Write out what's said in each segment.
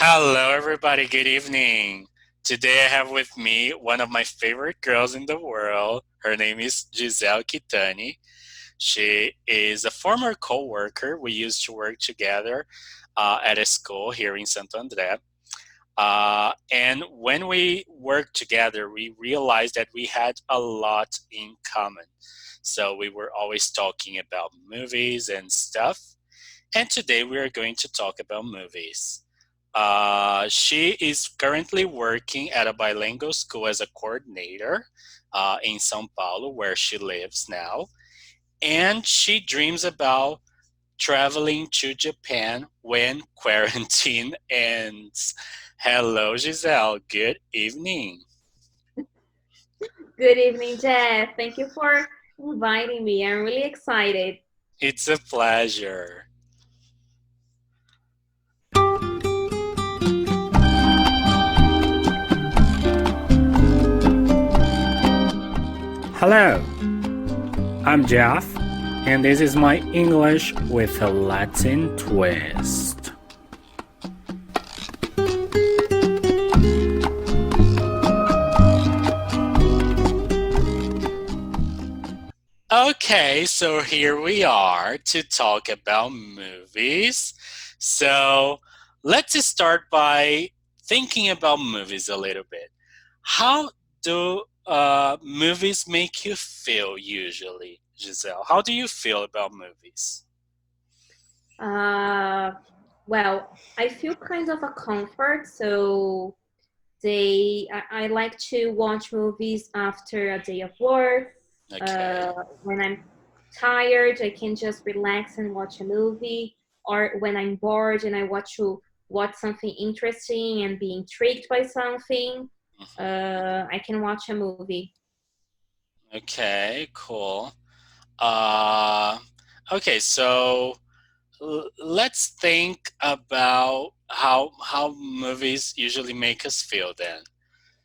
Hello, everybody. Good evening. Today I have with me one of my favorite girls in the world. Her name is Gizele Kitani. She is a former co-worker. We used to work together at a school here in Santo André. And when we worked together, we realized that we had a lot in common. So we were always talking about movies and stuff. And today we are going to talk about movies. She is currently working at a bilingual school as a coordinator in São Paulo, where she lives now. And she dreams about traveling to Japan when quarantine ends. Hello, Giselle. Good evening. Good evening, Jeff. Thank you for inviting me. I'm really excited. It's a pleasure. Hello, I'm Jeff, and this is my English with a Latin twist. Okay, so here we are to talk about movies. So let's just start by thinking about movies a little bit. How do movies make you feel usually, Giselle? How do you feel about movies? Uh, I feel kind of a comfort. So I like to watch movies after a day of work. Okay. When I'm tired, I can just relax and watch a movie. Or when I'm bored and I want to watch something interesting and be intrigued by something, Mhm. I can watch a movie. Okay, cool. Uh, okay, so let's think about how movies usually make us feel then.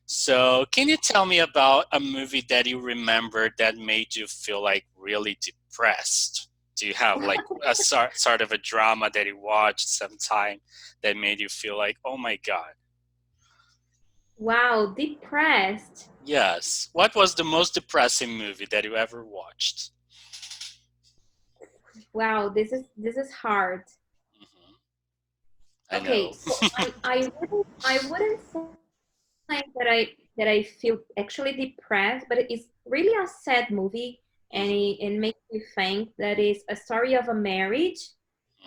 So, can you tell me about a movie that you remember that made you feel like really depressed? Do you have like a sort of a drama that you watched sometime that made you feel like, oh my God? Wow, depressed. Yes. What was the most depressing movie that you ever watched? Wow, this is hard. Hmm. I Okay, know. so I wouldn't say that I feel actually depressed, but it's really a sad movie, and Hmm. it makes me think that is A Story of a Marriage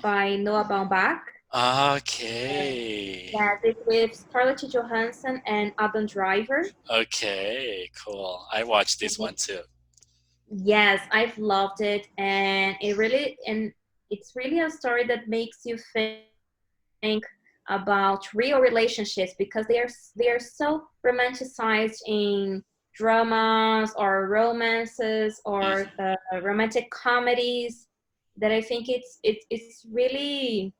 by Noah Baumbach. Okay. That is with Scarlett Johansson and Adam Driver. Okay, cool. I watched this And one too. yes, I've loved it, and it's really a story that makes you think about real relationships because they are so romanticized in dramas or romances or Hmm. romantic comedies that I think it's really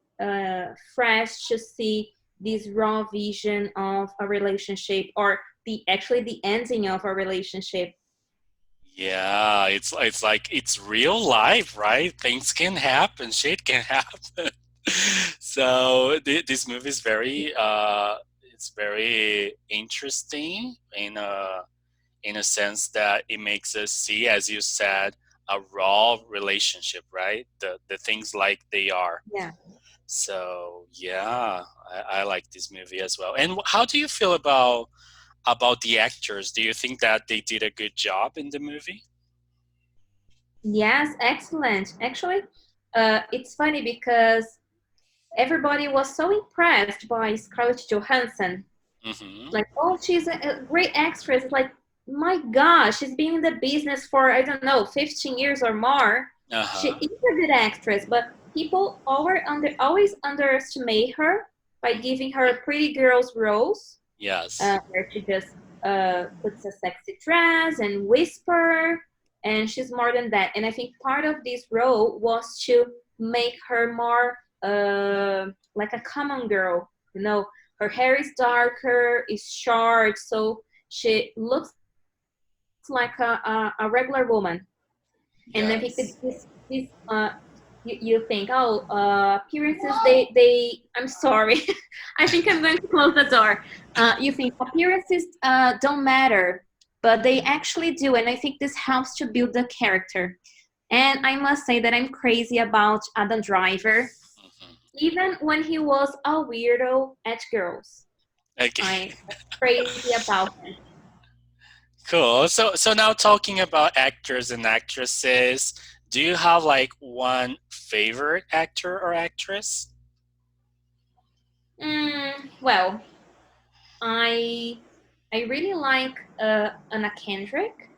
fresh to see this raw vision of a relationship or the ending of a relationship. Yeah, it's like it's real life, right? Things can happen, shit can happen. So this movie is very it's very interesting in a sense that it makes us see, as you said, a raw relationship, right? The things like they are. Yeah. So yeah, I like this movie as well. And how do you feel about the actors? Do you think that they did a good job in the movie? Yes, excellent. Actually, it's funny because everybody was so impressed by Scarlett Johansson. Mm-hmm. Like, oh, she's a great actress. It's like, my gosh, she's been in the business for, I don't know, 15 years or more. She Uh-huh. is a good actress, but people always underestimate her by Mm-hmm. giving her pretty girls roles, Yes. where she just puts a sexy dress and whisper, and she's more than that. And I think part of this role was to make her more like a common girl. You know, her hair is darker, is short, so she looks like a regular woman. And I think that Yes. this you think, oh, appearances, they I'm sorry. I think I'm going to close the door. You think appearances don't matter, but they actually do, and I think this helps to build the character. And I must say that I'm crazy about Adam Driver, Mhm. even when he was a weirdo at girls. Okay. I'm crazy about him. Cool. So now talking about actors and actresses, do you have like one favorite actor or actress? Well, I I really like Anna Kendrick.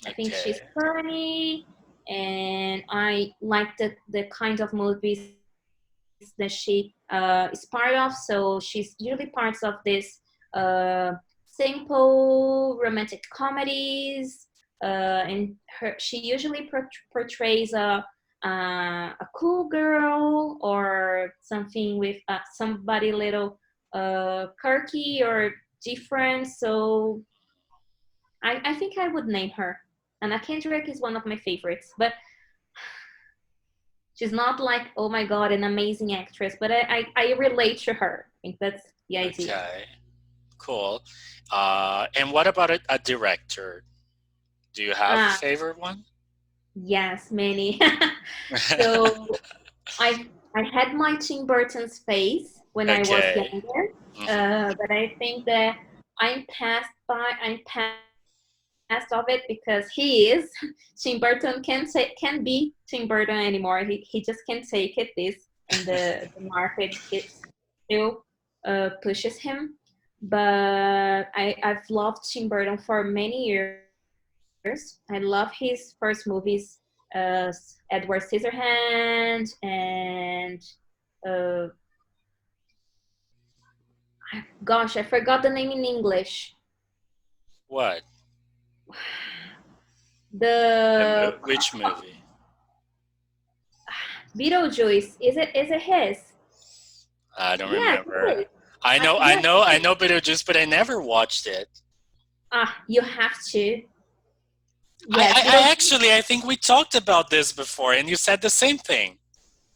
I think she's Okay. funny, and I like the kind of movies that she is part of. So she's usually parts of this simple romantic comedies, and she usually portrays a cool girl or something with somebody little quirky or different. So I think I would name her. Anna Kendrick is one of my favorites, but she's not like, oh my god, an amazing actress, but I relate to her. I think that's the idea. Okay. Cool. And what about a director? Do you have a Ah, favorite one? yes, many. So I had my Tim Burton's face when I was Okay. younger, Hmm. but I think that I'm past of it because he is Tim Burton can be Tim Burton anymore. He just can't take it this, and the market still pushes him. But I've loved Tim Burton for many years. I love his first movies, Edward Scissorhands, and uh, gosh, I forgot the name in English. What? The Which movie? Beetlejuice, is it his? I don't Yes, it remember. is. Yes, I it is. know Beetlejuice, but I never watched it. You have to. Yes, I think we talked about this before, and you said the same thing.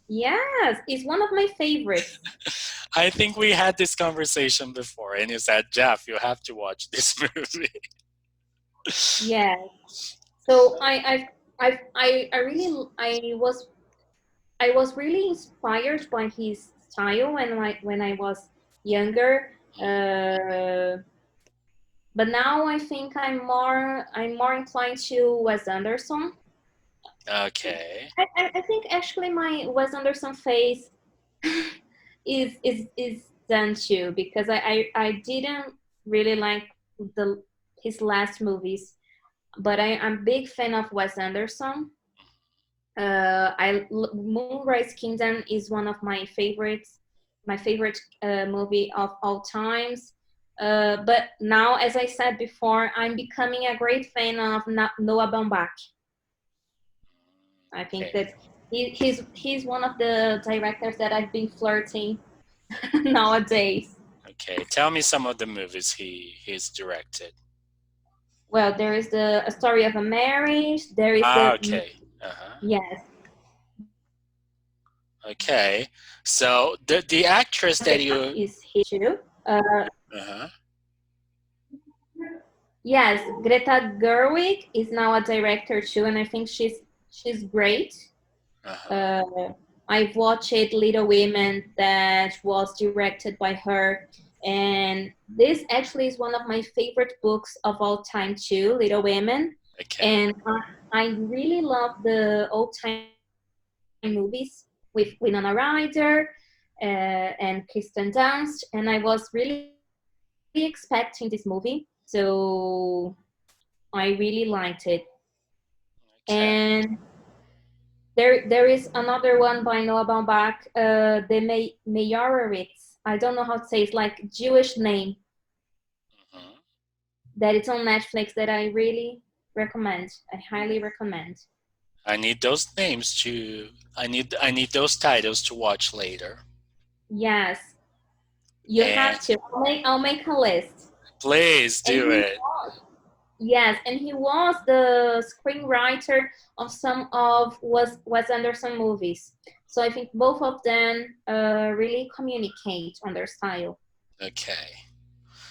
yes, it's one of my favorites. I think we had this conversation before, and you said, Jeff, you have to watch this movie. Yes. So I really I was really inspired by his style when I was younger. Uh, but now I think I'm more inclined to Wes Anderson. Okay. I think actually my Wes Anderson phase is done too because I didn't really like the his last movies, but I'm a big fan of Wes Anderson. Moonrise Kingdom is one of my favorite movie of all times. But now, as I said before, I'm becoming a great fan of Noah Baumbach. I think Okay. that he's one of the directors that I've been flirting nowadays. Okay. Tell me some of the movies he's directed. Well, there is the A Story of a Marriage. There is Ah, the okay. Uh-huh. yes, Okay. So the actress that Greta you is here too. uh-huh. Yes, Greta Gerwig is now a director too, and I think she's great. Uh-huh. Uh, I've watched Little Women that was directed by her, and this actually is one of my favorite books of all time too, Little Women. Okay. And I really love the old time movies with Winona Ryder and Kristen Dunst, and I was really expecting this movie, so I really liked it. Okay. And there is another one by Noah Baumbach, the Meyerowitz. I don't know how to say it's like Jewish name Mhm. that it's on Netflix that I really recommend. I highly recommend. I need those names to I need those titles to watch later. Yes, you And have to. I'll make a list. please And do you it. Yes, and he was the screenwriter of some of was under some movies. So I think both of them really communicate on their style. Okay.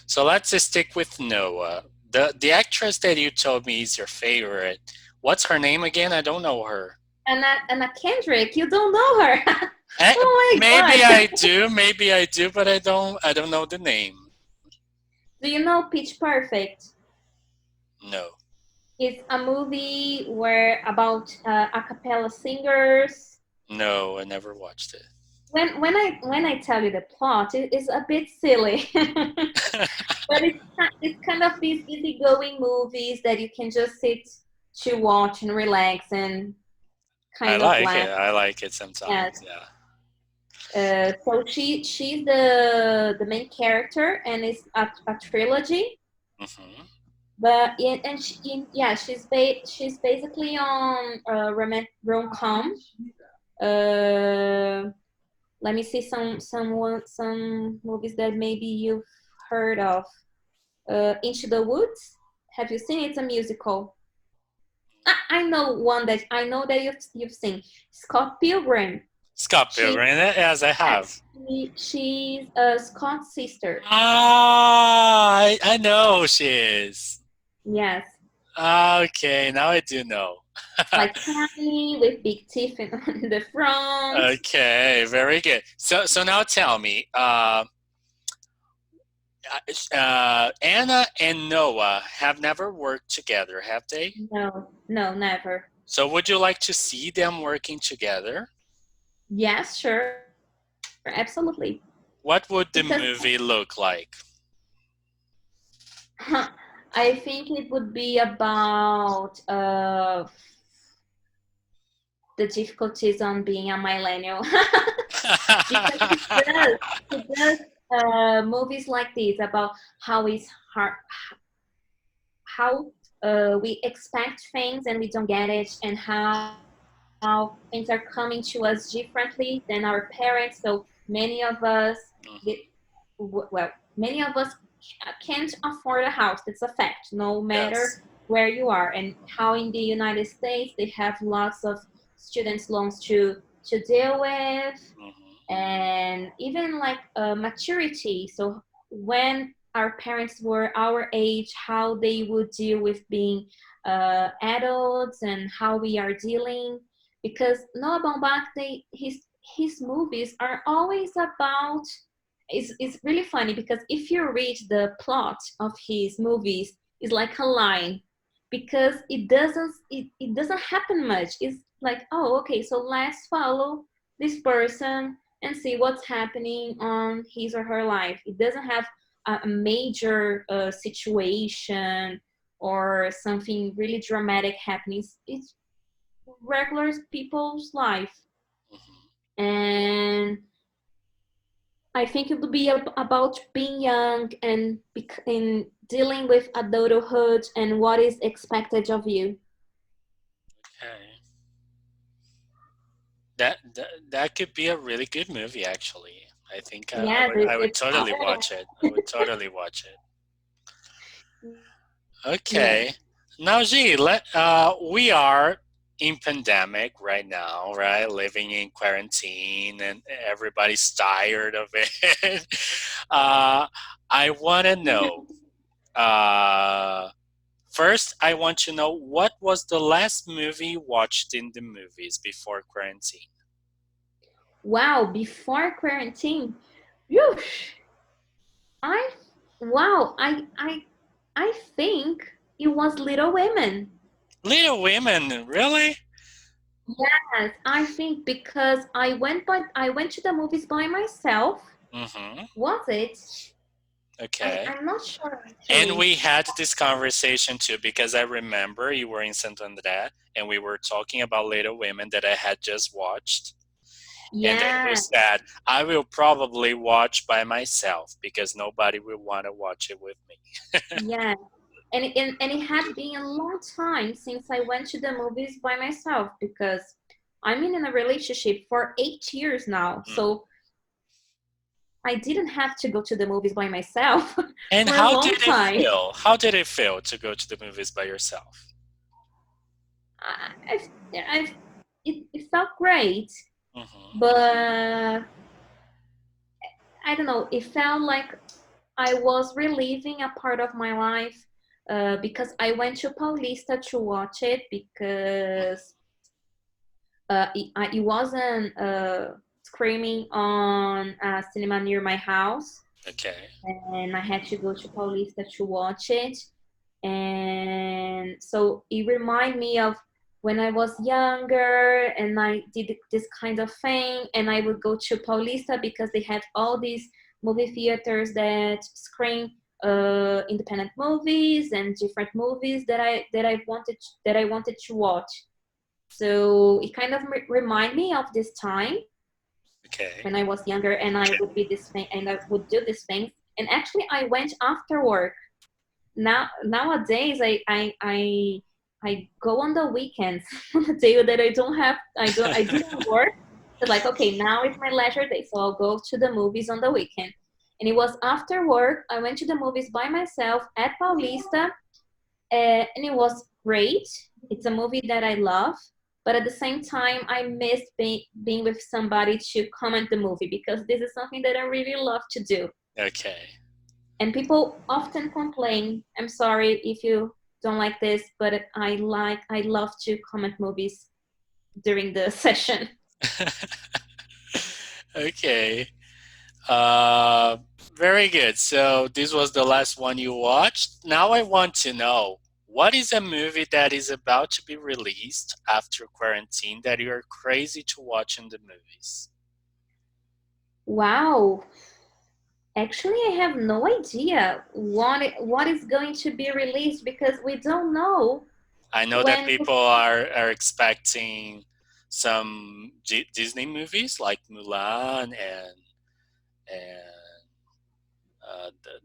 So let's just stick with Noah. The actress that you told me is your favorite. What's her name again? I don't know her. Anna Kendrick, you don't know her? Eh, Oh maybe my I God! do, but I don't know the name. Do you know Pitch Perfect? No. It's a movie where about a cappella singers. No, I never watched it. When I tell you the plot, it is a bit silly, but it's kind of these easygoing movies that you can just sit to watch and relax and I kind of like laugh. it. I like it Yes. sometimes. Yeah. So she's the main character, and it's a trilogy. Hmm. But yeah, she's basically on rom-com. Uh, Let me see some movies that maybe you've heard of. Into the Woods. Have you seen it? It's a musical. I know that you've seen Scott Pilgrim. Scott She Pilgrim, yes, I have. Yes, she's Scott's sister. I know who she is. Yes, Okay, now I do know. like tiny with big teeth in the front. Okay, very good. So now tell me, Anna and Noah have never worked together, have they? No, no, never. So would you like to see them working together? Yes, sure, absolutely. What Because would the movie look like? I think it would be about the difficulties on being a millennial. Because it does movies like this about how it's hard, how we expect things and we don't get it, and how things are coming to us differently than our parents. So many of us, the, Mhm. well, many of us can't afford a house. It's a fact, no matter Yes. where you are. And how in the United States they have lots of students loans to deal with, Hmm. and even like maturity. So when our parents were our age, how they would deal with being adults and how we are dealing. Because Noah Baumbach, his movies are always about. It's really funny because if you read the plot of his movies, it's like a line, because it doesn't happen much. It's like, oh, okay, so let's follow this person and see what's happening on his or her life. It doesn't have a major situation or something really dramatic happening. It's regular people's life. Hmm. And I think it would be about being young and in dealing with adulthood and what is expected of you. Okay. That could be a really good movie, actually. I think I Yes, would I would it's totally watch it. I would totally watch it. yes. Okay. Now, G, we are in pandemic right now, right? Living in quarantine, and everybody's tired of it. uh, I want to know. Uh, First, I want to know what was the last movie you watched in the movies before quarantine. Wow, before quarantine, whew, I I think it was Little Women. Little Women, really? Yes, I think because I went to the movies by myself. Mm-hmm. Was it? Okay. I'm not sure And actually. we had this conversation too because I remember you were in Santander and we were talking about Little Women that I had just watched. And then you Yeah, said, I will probably watch by myself because nobody will want to watch it with me. yeah. And it had been a long time since I went to the movies by myself, because I'm in a relationship for 8 years now. Mm, So I didn't have to go to the movies by myself And for a how long did it time. feel? How did it feel to go to the movies by yourself? It felt great, Hmm. but I don't know. It felt like I was reliving a part of my life because I went to Paulista to watch it because it wasn't screaming on a cinema near my house, Okay. and I had to go to Paulista to watch it. And so it reminded me of when I was younger and I did this kind of thing, and I would go to Paulista because they had all these movie theaters that screen independent movies and different movies that I wanted to watch. So it kind of remind me of this time Okay. when I was younger, and I would be this thing, and I would do this thing. And actually, I went after work. Nowadays, I go on the weekends, on the day that I didn't work. So like, okay, now it's my leisure day, so I'll go to the movies on the weekend. And it was after work. I went to the movies by myself at Paulista, and it was great. It's a movie that I love, but at the same time, I missed being with somebody to comment the movie because this is something that I really love to do. Okay. And people often complain. I'm sorry if you don't like this, but I love to comment movies during the session. Okay. Uh, Very good. So this was the last one you watched. Now I want to know what is a movie that is about to be released after quarantine that you're crazy to watch in the movies? Wow. Actually, I have no idea what is going to be released because we don't know I know that when. people are expecting some Disney movies like Mulan and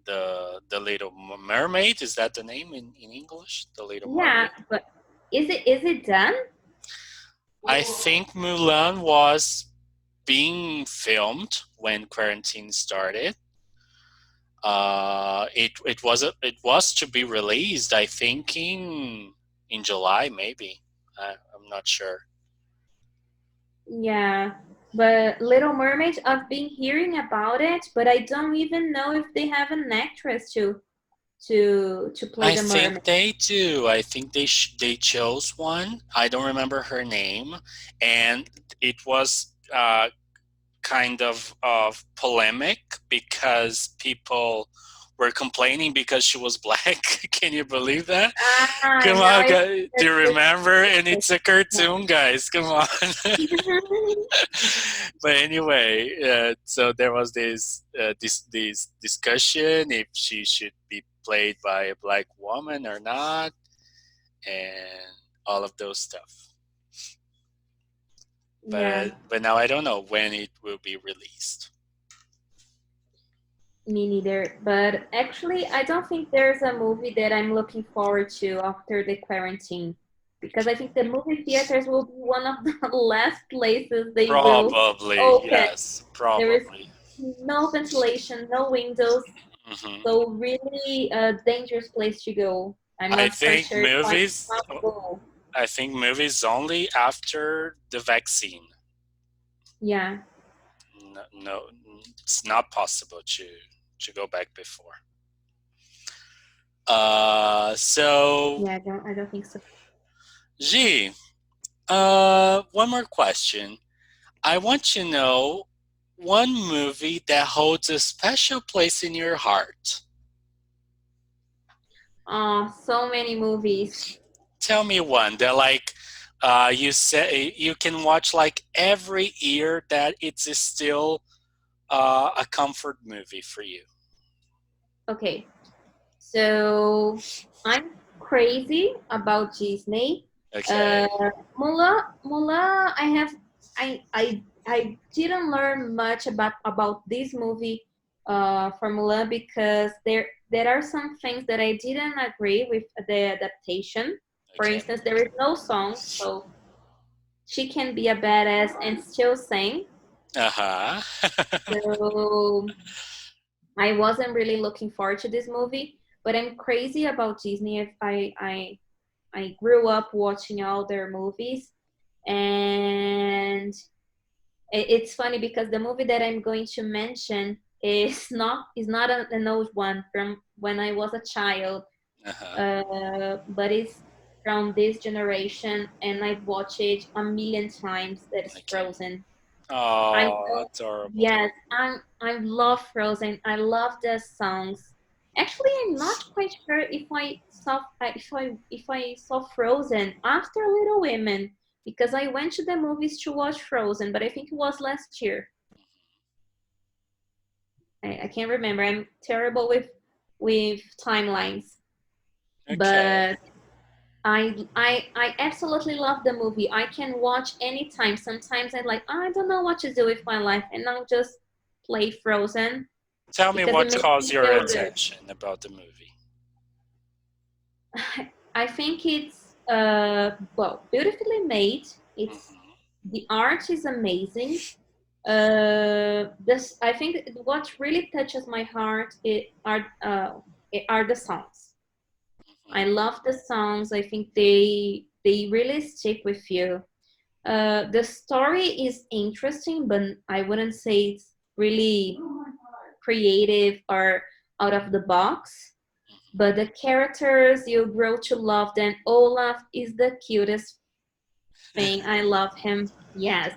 the Little Mermaid. Is that the name in English? The Little Yeah, Mermaid. but is it done? I think Mulan was being filmed when quarantine started. It was to be released. I think in July maybe. I'm not sure. Yeah, but Little Mermaid, I've been hearing about it, but I don't even know if they have an actress to play I the mermaid. think they do. I think they chose one. I don't remember her name, and it was kind of polemic because people were complaining because she was black. Can you believe that? Ah, Come now on, I guys. Do you remember? And it's a cartoon, guys. Come on. But anyway, so there was this discussion if she should be played by a black woman or not, and all of those stuff. Yeah, But now I don't know when it will be released. me neither. But actually, I don't think there's a movie that I'm looking forward to after the quarantine because I think the movie theaters will be one of the last places they will Probably, open. yes, There is probably. no ventilation, no windows, Hmm. so really a dangerous place to go. I'm I not for think sure if I movies. want to go. I think movies only after the vaccine. Yeah, No, no, it's not possible to go back before. So yeah, I don't think so. G, one more question. I want to know one movie that holds a special place in your heart. Oh, so many movies. Tell me one that like you say you can watch like every year that it's still a comfort movie for you. Okay, so I'm crazy about Disney. Uh, Okay. Mula, I didn't learn much about this movie, Formula, because there are some things that I didn't agree with the adaptation. For Okay. instance, there is no song, so she can be a badass and still sing. Uh-huh. So I wasn't really looking forward to this movie, but I'm crazy about Disney. I grew up watching all their movies, and it's funny because the movie that I'm going to mention is not an old one from when I was a child, Uh-huh. but it's from this generation, and I've watched it a million times. That is Okay. Frozen. I Oh, know, adorable. yes, I love Frozen. I love the songs. Actually, I'm not quite sure if I saw Frozen after Little Women, because I went to the movies to watch Frozen, but I think it was last year. I can't remember. I'm terrible with timelines, Okay. but I absolutely love the movie. I can watch anytime. Sometimes I'm like, "Oh, I don't know what to do with my life, and I'll just play Frozen Tell me because it what makes calls me your feel good. attention about the movie. I think it's well, beautifully made. It's Hmm. the art is amazing. This I think what really touches my heart are the songs. I Hmm. love the songs. I think they really stick with you. The story is interesting, but I wouldn't say it's really creative or out of the box. But the characters, you grow to love them. Olaf is the cutest thing. I love him. Yes.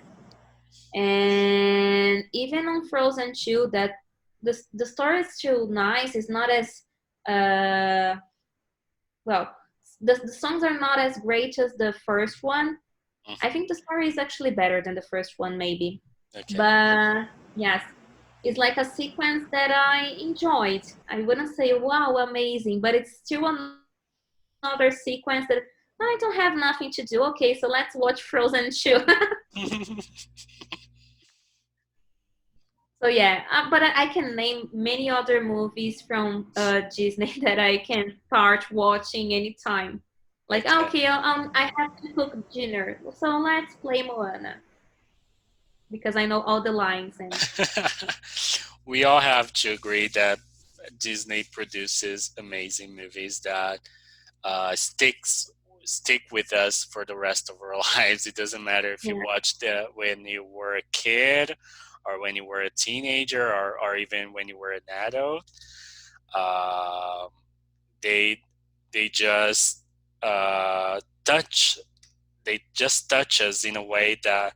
And even on Frozen 2, that the story is still nice. It's not as uh well, the songs are not as great as the first one. I think the Hmm. story is actually better than the first one, maybe. Okay. But yes, it's like a sequence that I enjoyed. I wouldn't say wow, amazing, but it's still another sequence that I don't have nothing to do. Okay, so let's watch Frozen 2. So yeah, but I can name many other movies from Disney that I can start watching anytime. Like, Okay. okay, I have to cook dinner, so let's play Moana because I know all the lines and We all have to agree that Disney produces amazing movies that stick with us for the rest of our lives. It doesn't matter if you yeah, watched it when you were a kid, or when you were a teenager, or even when you were an adult. Um, they they just touch they just touch us in a way that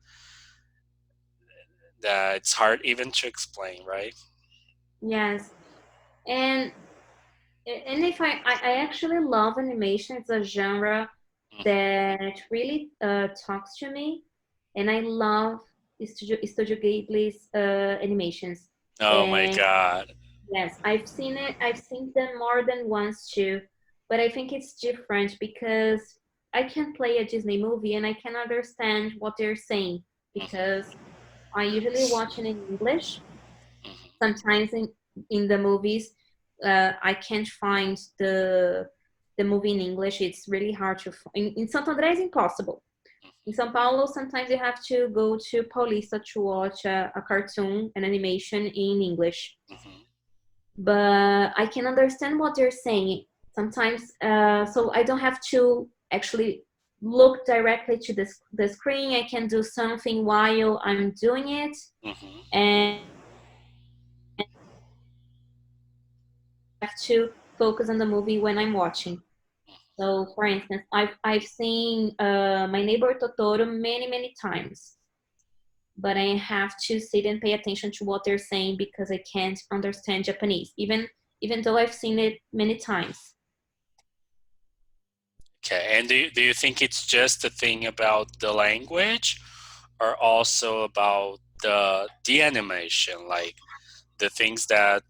it's hard even to explain, right? yes, and and if I actually love animation. It's a genre Hmm. that really talks to me, and I love Studio Ghibli's animations. Oh my And god. yes, I've seen it. I've seen them more than once too, but I think it's different because I can play a Disney movie and I can understand what they're saying Hmm. because I usually watch it in English. Hmm. Sometimes in the movies, I can't find the movie in English. It's really hard to in Santo André it's impossible. In São Paulo, sometimes you have to go to Paulista to watch a cartoon, an animation in English, Hmm. but I can understand what they're saying sometimes. So I don't have to actually look directly to the screen. I can do something while I'm doing it, Hmm. and I don't have to focus on the movie when I'm watching. So, for instance, I've seen My Neighbor Totoro many times, but I have to sit and pay attention to what they're saying because I can't understand Japanese, even though I've seen it many times. Okay, and do you think it's just a thing about the language, or also about the animation, like the things that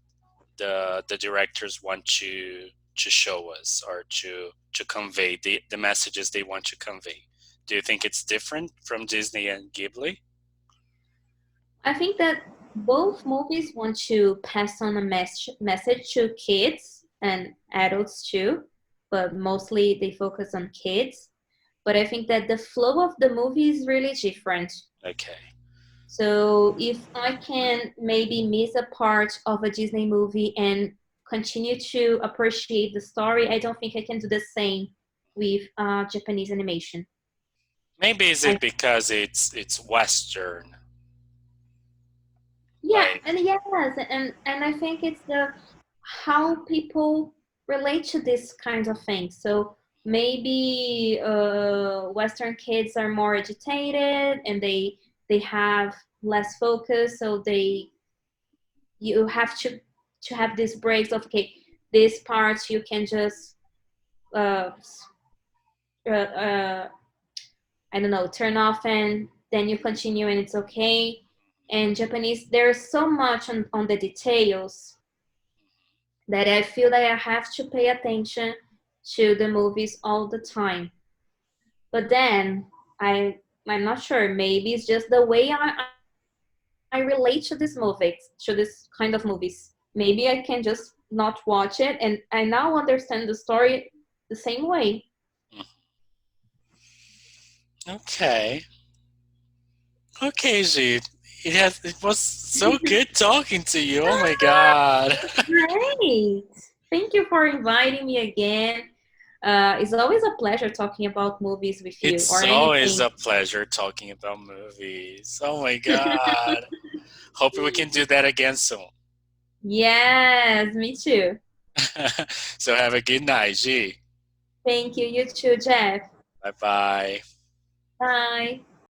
the directors want to show us, or to convey the messages they want to convey? Do you think it's different from Disney and Ghibli? I think that both movies want to pass on a message to kids and adults too, but mostly they focus on kids. But I think that the flow of the movie is really different. Okay. So if I can maybe miss a part of a Disney movie and continue to appreciate the story, I don't think I can do the same with Japanese animation. Maybe is I it because it's Western, Yeah, like and yes, and I think it's the how people relate to these kinds of things. So maybe Western kids are more agitated and they have less focus, so they you have to have these breaks of okay, this part you can just uh, uh, I don't know, turn off and then you continue and it's okay. And Japanese, there's so much on the details that I feel that I have to pay attention to the movies all the time. But then I'm not sure. Maybe it's just the way I relate to these movies, to this kind of movies. Maybe I can just not watch it, and I now understand the story the same way. okay, okay, G. It was so good talking to you. Oh my god. Great! Thank you for inviting me again. It's always a pleasure talking about movies with you or It's always anything. a pleasure talking about movies. Oh my god. Hope we can do that again soon. Yes, me too. So have a good night, G. Thank you. You too, Jeff. Bye bye. Bye.